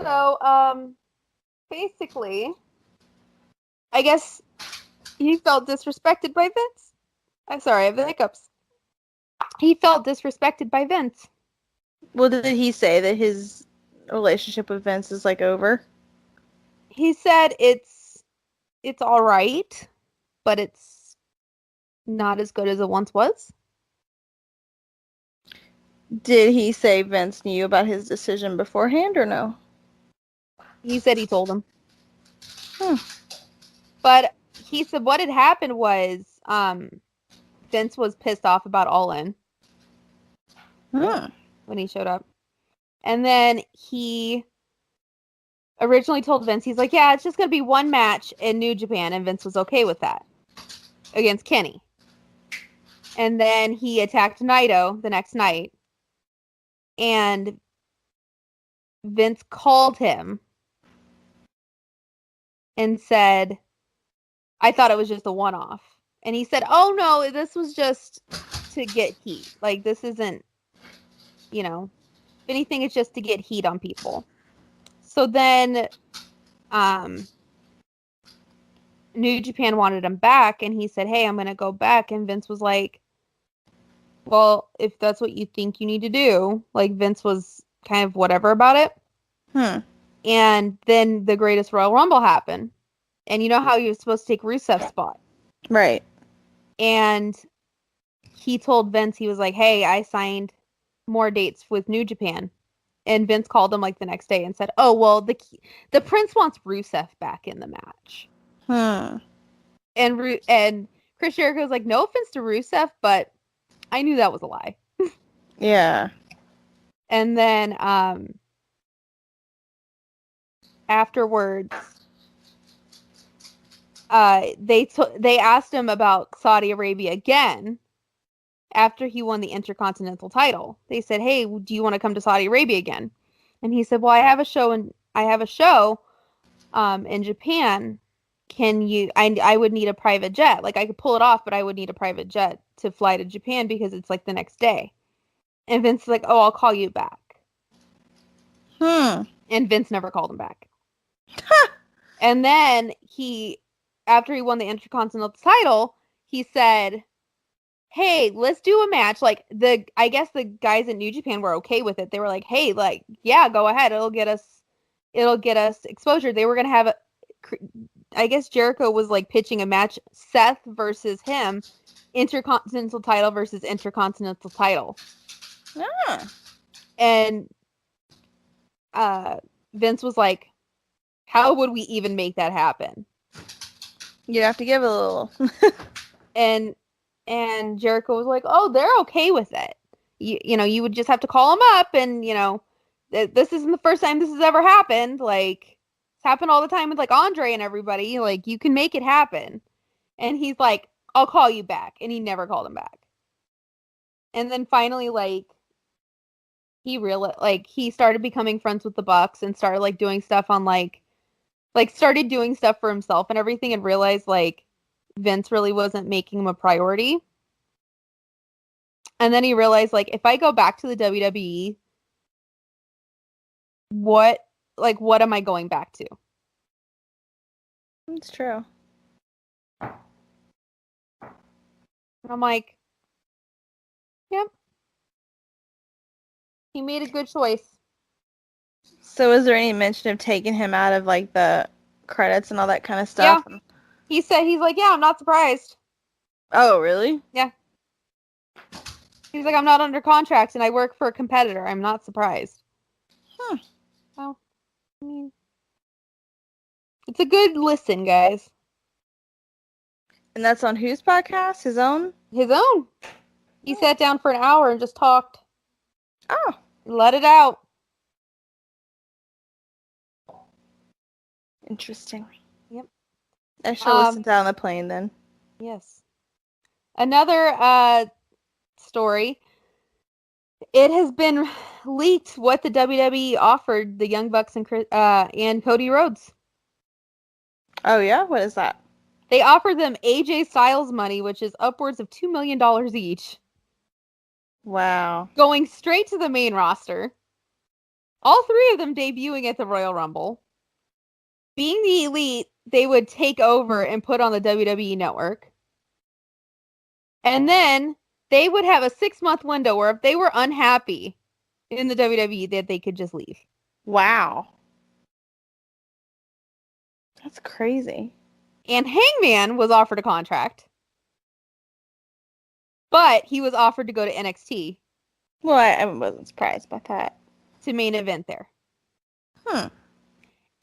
So, basically, I guess he felt disrespected by Vince. I'm sorry, I have the hiccups. He felt disrespected by Vince. Well, did he say that his relationship with Vince is like over? He said it's all right, but it's not as good as it once was. Did he say Vince knew about his decision beforehand or no? He said he told him. But he said what had happened was Vince was pissed off about All In when he showed up. And then he originally told Vince, he's like, yeah, it's just going to be one match in New Japan. And Vince was okay with that against Kenny. And then he attacked Naito the next night. And Vince called him and said, I thought it was just a one-off. And he said, oh, no, this was just to get heat. Like, this isn't, you know, if anything, it's just to get heat on people. So then New Japan wanted him back, and he said, hey, I'm going to go back. And Vince was like, well, if that's what you think you need to do. Like, Vince was kind of whatever about it. And then the Greatest Royal Rumble happened. And you know how he was supposed to take Rusev's spot? Right. And he told Vince, he was like, hey, I signed more dates with New Japan. And Vince called him like the next day and said, oh, well, the Prince wants Rusev back in the match. And Chris Jericho was like, no offense to Rusev, but I knew that was a lie. Yeah. And then afterwards, they asked him about Saudi Arabia again after he won the Intercontinental title. They said, "Hey, do you want to come to Saudi Arabia again?" And he said, "Well, I have a show in Japan. Can you? I would need a private jet. Like I could pull it off, but I would need a private jet to fly to Japan because it's like the next day." And Vince's like, "Oh, I'll call you back." And Vince never called him back. And then after he won the Intercontinental title, he said, "Hey, let's do a match." Like I guess the guys in New Japan were okay with it. They were like, "Hey, like, yeah, go ahead. It'll get us exposure." They were gonna have I guess Jericho was like pitching a match, Seth versus him, Intercontinental title versus Intercontinental title. Yeah. And Vince was like, "How would we even make that happen?" You'd have to give a little. and Jericho was like, "Oh, they're okay with it. You would just have to call them up, and this isn't the first time this has ever happened. Like, it's happened all the time with like Andre and everybody. Like, you can make it happen." And he's like, "I'll call you back," and he never called him back. And then finally, like, he started becoming friends with the Bucks and started like doing stuff on started doing stuff for himself and everything, and realized like Vince really wasn't making him a priority. And then he realized, like, if I go back to the WWE, what am I going back to? It's true. And I'm like, yep. He made a good choice. So is there any mention of taking him out of like the credits and all that kind of stuff? Yeah. He's like, "Yeah, I'm not surprised." Oh, really? Yeah. He's like, "I'm not under contract and I work for a competitor. I'm not surprised." Well, I mean, it's a good listen, guys. And that's on whose podcast? His own? His own. He sat down for an hour and just talked. Oh. Let it out. Interesting. Yep. I should listen down the plane then. Yes. Another story. It has been leaked what the WWE offered the Young Bucks and Cody Rhodes. Oh yeah? What is that? They offered them AJ Styles money, which is upwards of $2 million each. Wow. Going straight to the main roster. All three of them debuting at the Royal Rumble. Being the Elite, they would take over and put on the WWE Network. And then they would have a 6-month window where if they were unhappy in the WWE, that they could just leave. Wow. That's crazy. And Hangman was offered a contract. But he was offered to go to NXT. Well, I wasn't surprised by that. To main event there.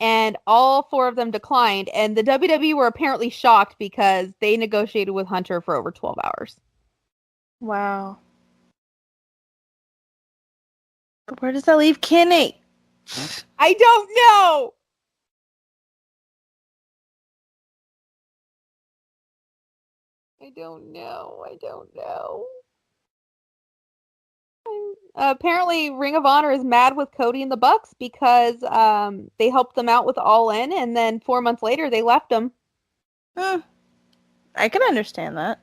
And all 4 of them declined. And the WWE were apparently shocked because they negotiated with Hunter for over 12 hours. Wow. But where does that leave Kenny? I don't know. I don't know. Apparently, Ring of Honor is mad with Cody and the Bucks because they helped them out with All In, and then 4 months later, they left them. I can understand that.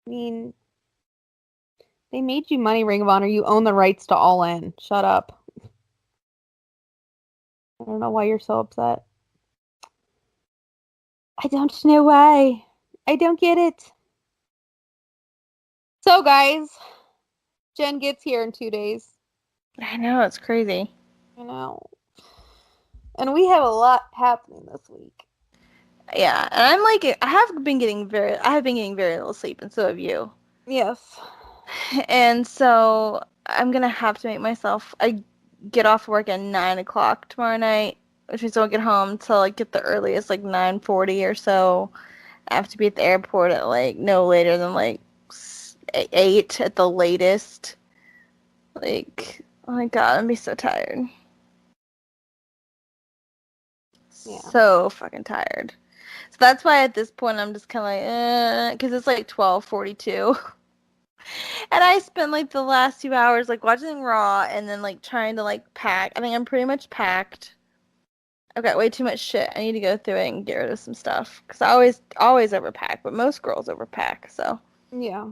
I mean, they made you money, Ring of Honor. You own the rights to All In. Shut up. I don't know why you're so upset. I don't know why. I don't get it. So, guys, Jen gets here in 2 days. I know, it's crazy. I know. And we have a lot happening this week. Yeah, and I'm like, I have been getting very little sleep, and so have you. Yes. And so I'm gonna have to make myself. I get off work at 9:00 tomorrow night, which means I won't get home till like at the earliest, like 9:40 or so. I have to be at the airport at like no later than like 8 at the latest. Like, oh my god, I'm be so tired. Yeah. So fucking tired. So that's why at this point I'm just kind of like, because it's like 12:42. And I spent like the last 2 hours like watching Raw and then like trying to like pack. I think I'm pretty much packed. I've got way too much shit. I need to go through it and get rid of some stuff. Because I always overpack, but most girls overpack, so. Yeah.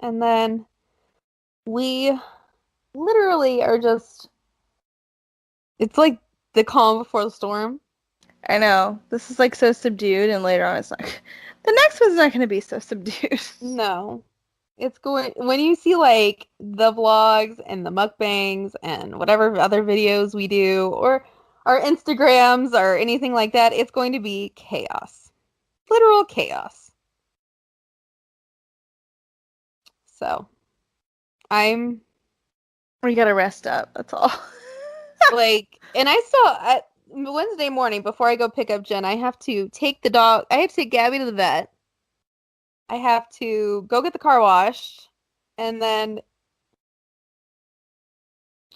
And then we literally are just, it's like the calm before the storm. I know. This is like so subdued, and later on it's like, the next one's not going to be so subdued. No. It's going, when you see like the vlogs and the mukbangs and whatever other videos we do, or our Instagrams or anything like that, it's going to be chaos. Literal chaos. So, We gotta rest up, that's all. like, and I still, Wednesday morning, before I go pick up Jen, I have to take Gabby to the vet. I have to go get the car washed, and then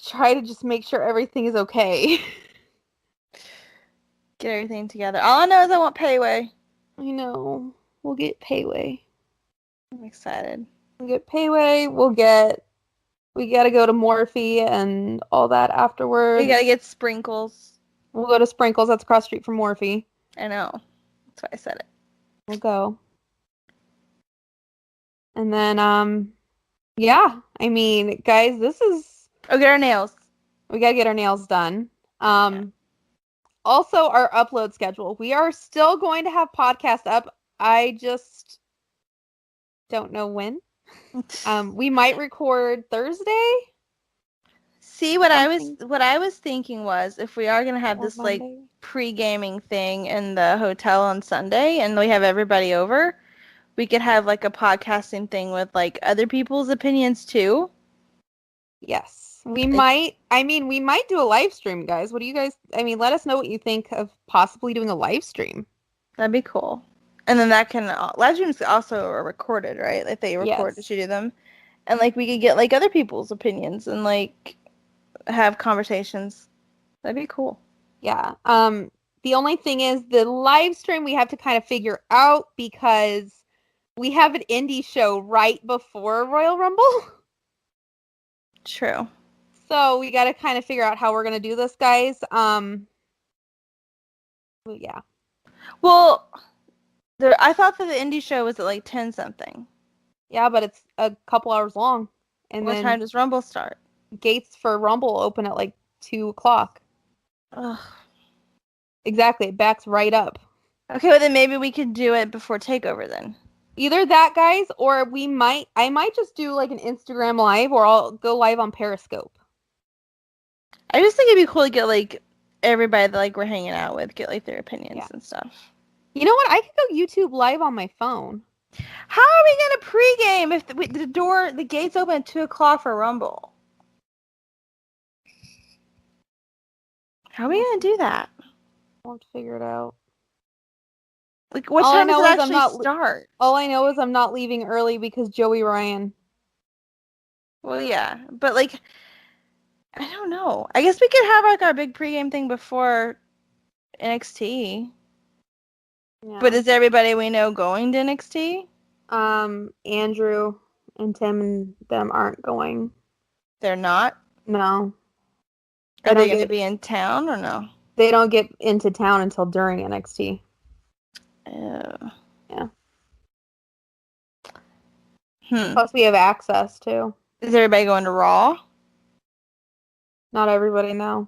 try to just make sure everything is okay. Get everything together. All I know is I want payway. I know. We'll get payway. I'm excited. We'll get payway. We gotta go to Morphe and all that afterwards. We gotta get Sprinkles. We'll go to Sprinkles. That's across the street from Morphe. I know. That's why I said it. We'll go. And then, yeah. I mean, guys, this is... Oh, get our nails. We gotta get our nails done. Also, our upload schedule. We are still going to have podcasts up. I just don't know when. We might record Thursday. See, what I was thinking was, if we are gonna have this Monday. like pre-gaming thing in the hotel on Sunday, and we have everybody over, we could have like a podcasting thing with like other people's opinions too. Yes, we might. I mean, we might do a live stream, guys. What do you guys? I mean, let us know what you think of possibly doing a live stream. That'd be cool. And then that can live streams also are recorded, right? Like they record to do them, and like we could get like other people's opinions and like have conversations. That'd be cool. Yeah. The only thing is the live stream we have to kind of figure out because we have an indie show right before Royal Rumble. True. So we got to kind of figure out how we're gonna do this, guys. Yeah. Well, I thought that the indie show was at like 10 something. Yeah, but it's a couple hours long. And what then time does Rumble start? Gates for Rumble open at like 2:00. Ugh. Exactly, it backs right up. Okay, well then maybe we could do it before Takeover then. Either that, guys, or I might just do like an Instagram live, or I'll go live on Periscope. I just think it'd be cool to get like everybody that like we're hanging out with, get like their opinions and stuff. You know what? I could go YouTube live on my phone. How are we gonna pregame if the gates open at 2:00 for Rumble? How are we gonna do that? I'll have to figure it out. Like, what time does it actually start? All I know is I'm not leaving early because Joey Ryan. Well, yeah, but like, I don't know. I guess we could have like our big pregame thing before NXT. Yeah. But is everybody we know going to NXT? Andrew and Tim and them aren't going. They're not? No. Are they going to be in town or no? They don't get into town until during NXT. Yeah. Plus we have access too. Is everybody going to Raw? Not everybody, no.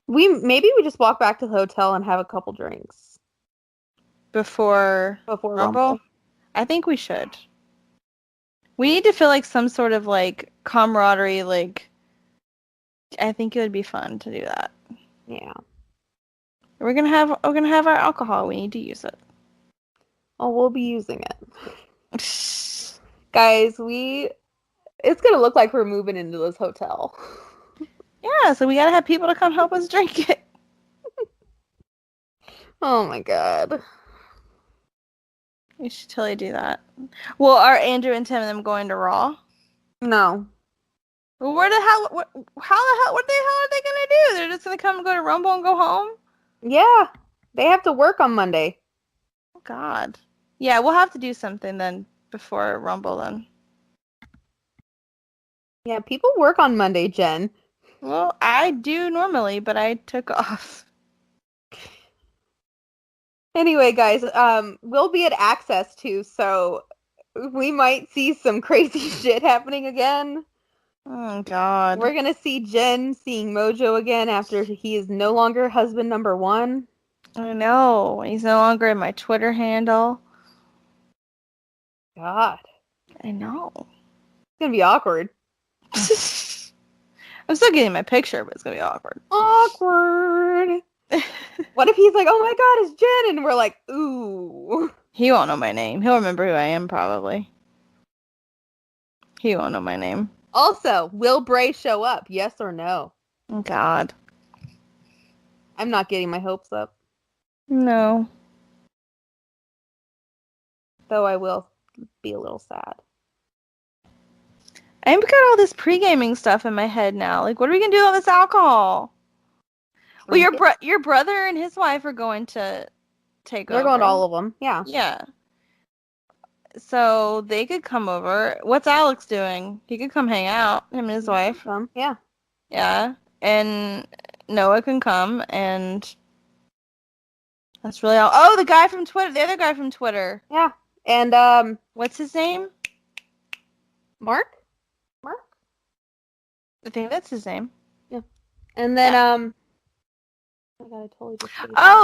Maybe we just walk back to the hotel and have a couple drinks. Before Rumble? I think we should. We need to feel like some sort of like camaraderie, like I think it would be fun to do that. Yeah. We're gonna have our alcohol. We need to use it. Oh, we'll be using it. Guys, it's gonna look like we're moving into this hotel. Yeah, so we gotta have people to come help us drink it. Oh my god. We should totally do that. Well, are Andrew and Tim and them going to Raw? No. Well, what the hell are they gonna do? They're just gonna come and go to Rumble and go home? Yeah. They have to work on Monday. Oh, God. Yeah, we'll have to do something then before Rumble then. Yeah, people work on Monday, Jen. Well, I do normally, but I took off. Anyway, guys, we'll be at Access too, so we might see some crazy shit happening again. Oh, God. We're gonna see Jen seeing Mojo again after he is no longer husband number 1. I know. He's no longer in my Twitter handle. God. I know. It's gonna be awkward. I'm still getting my picture, but it's gonna be awkward. Awkward. What if he's like, oh my God, it's Jen, and we're like, ooh. He won't know my name. He'll remember who I am, probably. He won't know my name. Also, will Bray show up? Yes or no? Oh, God. I'm not getting my hopes up. No. Though I will be a little sad. I've got all this pre-gaming stuff in my head now. Like, what are we gonna do with all this alcohol? Well, your brother and his wife are going to take over. They're going to all of them. Yeah. Yeah. So they could come over. What's Alex doing? He could come hang out. Him and his wife. Yeah. Yeah. And Noah can come, and that's really all. Oh, the guy from Twitter. The other guy from Twitter. Yeah. And what's his name? Mark? I think that's his name. Yeah. And then oh my God, I totally just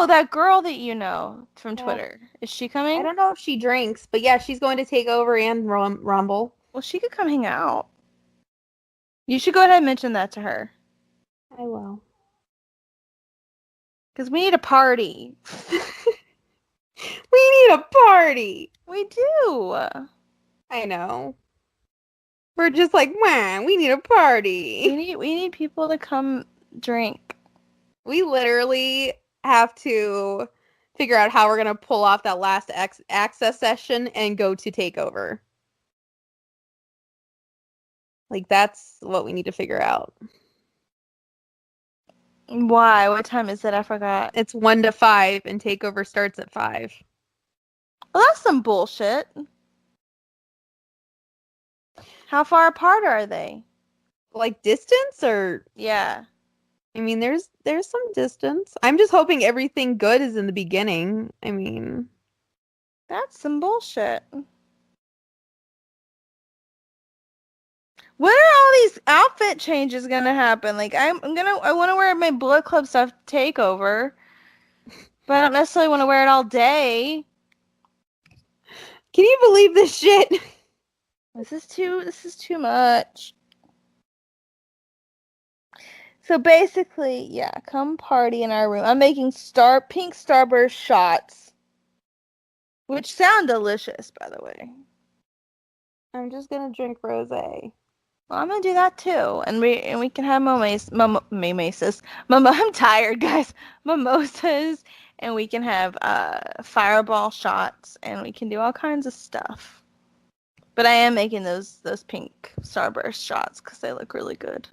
that girl that you know from Twitter. Is she coming? I don't know if she drinks, but yeah, she's going to take over and Rumble. Well, she could come hang out. You should go ahead and mention that to her. I will. Because we need a party. We need a party. We do. I know. We're just like, man, we need a party. We need people to come drink. We literally have to figure out how we're going to pull off that last access session and go to TakeOver. Like, that's what we need to figure out. Why? What time is it? I forgot. It's 1 to 5, and TakeOver starts at 5. Well, that's some bullshit. How far apart are they? Like, distance, or? Yeah. I mean, there's some distance. I'm just hoping everything good is in the beginning. I mean, that's some bullshit. When are all these outfit changes gonna happen? Like, I want to wear my Bullet Club stuff TakeOver, but I don't necessarily want to wear it all day. Can you believe this shit? This is too much. So basically, yeah, come party in our room. I'm making pink Starburst shots, which sound delicious, by the way. I'm just gonna drink rosé. Well, I'm gonna do that too, and we can have mimosas. I'm tired, guys. Mimosas, and we can have fireball shots, and we can do all kinds of stuff. But I am making those pink Starburst shots because they look really good.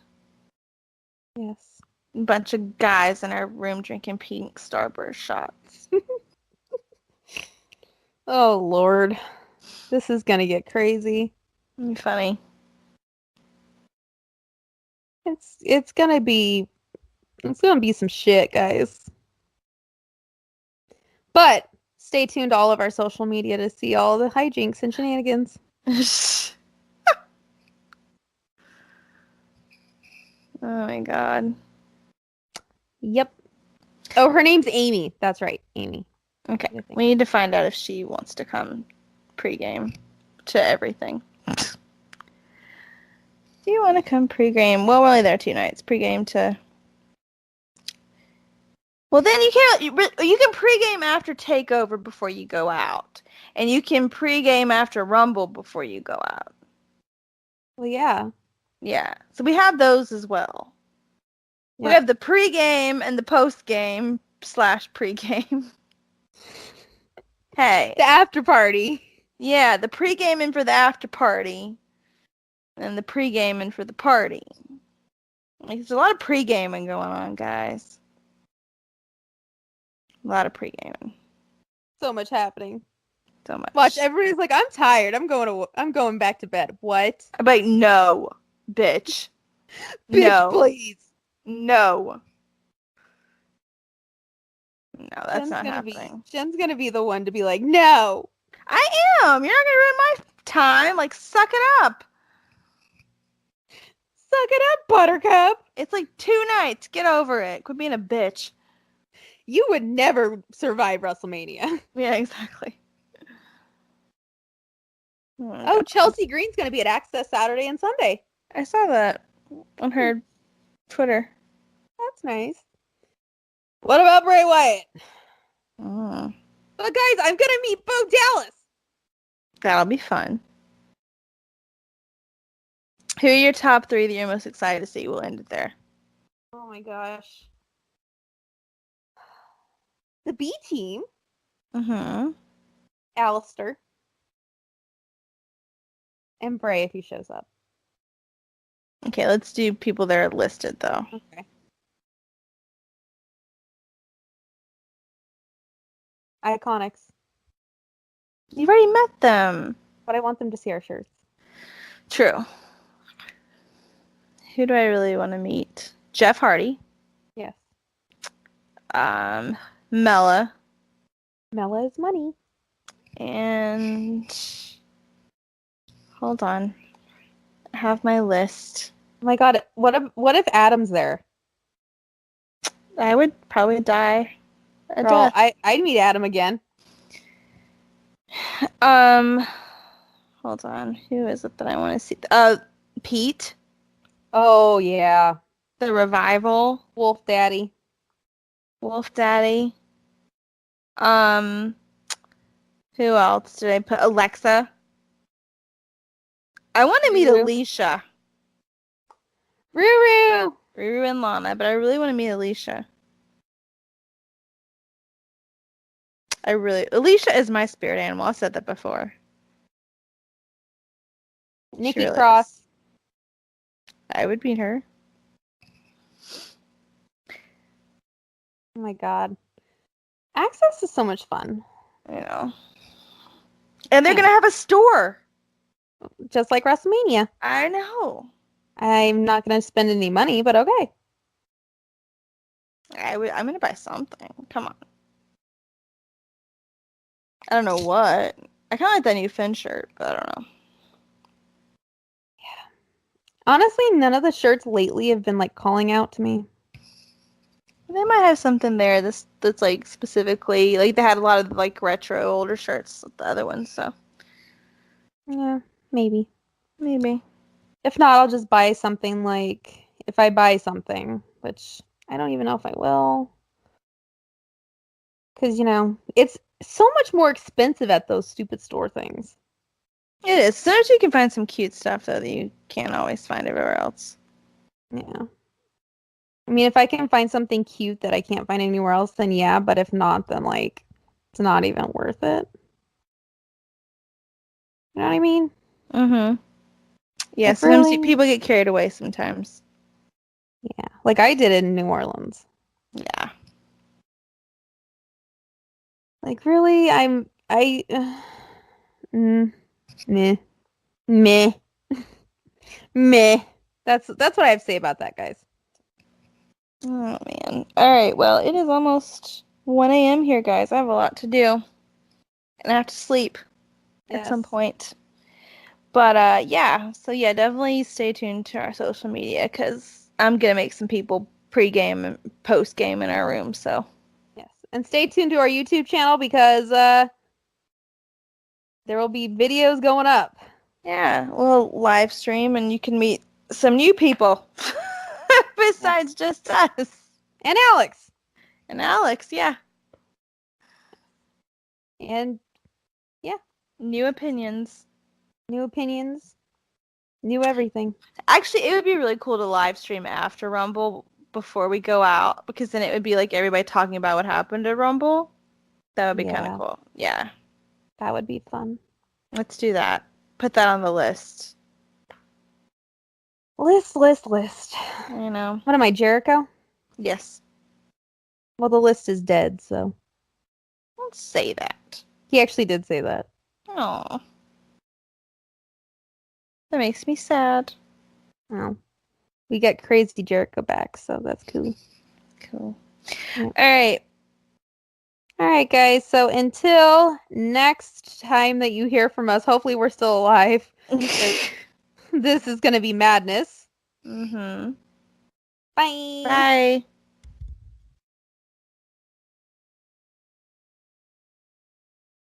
Yes. A bunch of guys in our room drinking pink Starburst shots. Oh, Lord. This is gonna get crazy. It'll be funny. It's gonna be some shit, guys. But stay tuned to all of our social media to see all the hijinks and shenanigans. Oh my God. Yep. Oh, her name's Amy. That's right, Amy. Okay. We need to find out if she wants to come pregame to everything. Do you want to come pregame? Well, we're only there 2 nights. Pregame to... Well, then you can pregame after TakeOver before you go out. And you can pregame after Rumble before you go out. Well, yeah. Yeah. So we have those as well. Yeah. We have the pregame and the postgame /pregame. Hey. The after party. Yeah, the pre-gaming for the after party. And the pre-gaming for the party. Like, there's a lot of pre-gaming going on, guys. A lot of pre-gaming. So much happening. So much. Watch, everybody's like, I'm tired. I'm going back to bed. What? I'm like, no, bitch. Bitch, No. please. No. No, that's Jen's not gonna happening. Jen's gonna be the one to be like, no. I am. You're not gonna ruin my time. Like, suck it up. Suck it up, Buttercup. It's like 2 nights. Get over it. Quit being a bitch. You would never survive WrestleMania. Yeah, exactly. Oh, Chelsea Green's gonna be at Access Saturday and Sunday. I saw that on her Twitter. That's nice. What about Bray Wyatt? Oh. But guys, I'm gonna meet Bo Dallas. That'll be fun. Who are your top 3 that you're most excited to see? We'll end it there. Oh my gosh. The B team. Mm-hmm. Alistair. And Bray if he shows up. Okay, let's do people that are listed, though. Okay. Iconics. You've already met them. But I want them to see our shirts. True. Who do I really want to meet? Jeff Hardy. Yes. Mella. Mella is money. And hold on. I have my list. Oh my god, what if Adam's there? I would probably die a Girl, death. I'd meet Adam again. Hold on. Who is it that I want to see? Pete. Oh yeah. The Revival. Wolf Daddy. Wolf Daddy. Who else did I put? Alexa. I want to meet Ruru. Alicia. Ruru. Ruru and Lana, but I really want to meet Alicia. Alicia is my spirit animal. I've said that before. Nikki really Cross. is. I would meet her. Oh my god. Access is so much fun. I know. And they're going to have a store. Just like WrestleMania. I know. I'm not going to spend any money, but okay. I'm going to buy something. Come on. I don't know what. I kind of like that new Finn shirt, but I don't know. Yeah. Honestly, none of the shirts lately have been like calling out to me. They might have something there that's like specifically like they had a lot of like retro older shirts with the other ones, so Yeah, maybe. Maybe. If not, I'll just buy something like if I buy something, which I don't even know if I will. Because, you know, it's so much more expensive at those stupid store things. It is. Sometimes you can find some cute stuff, though, that you can't always find everywhere else. Yeah. I mean, if I can find something cute that I can't find anywhere else, then yeah. But if not, then, like, it's not even worth it. You know what I mean? Mm-hmm. Yeah, Like, sometimes really? people get carried away sometimes. Yeah. Like I did in New Orleans. Yeah. Like, really? Meh. Meh. Meh. That's what I have to say about that, guys. Oh, man. All right, well, it is almost 1 a.m. here, guys. I have a lot to do. And I have to sleep at some point. But, yeah. So, yeah, definitely stay tuned to our social media because I'm going to make some people pre-game and post-game in our room, so. Yes. And stay tuned to our YouTube channel because there will be videos going up. Yeah, we'll live stream and you can meet some new people besides just us. And Alex. And Alex, yeah. And, yeah. New opinions. New opinions. New everything. Actually, it would be really cool to live stream after Rumble before we go out because then it would be like everybody talking about what happened at Rumble. That would be kind of cool. Yeah. That would be fun. Let's do that. Put that on the list. List. You know. What am I, Jericho? Yes. Well, the list is dead, so. Don't say that. He actually did say that. Oh. That makes me sad. Oh. We got Crazy Jericho back, so that's cool. Cool. Yeah. All right, guys. So until next time that you hear from us, hopefully we're still alive. This is going to be madness. Mm-hmm. Bye. Bye.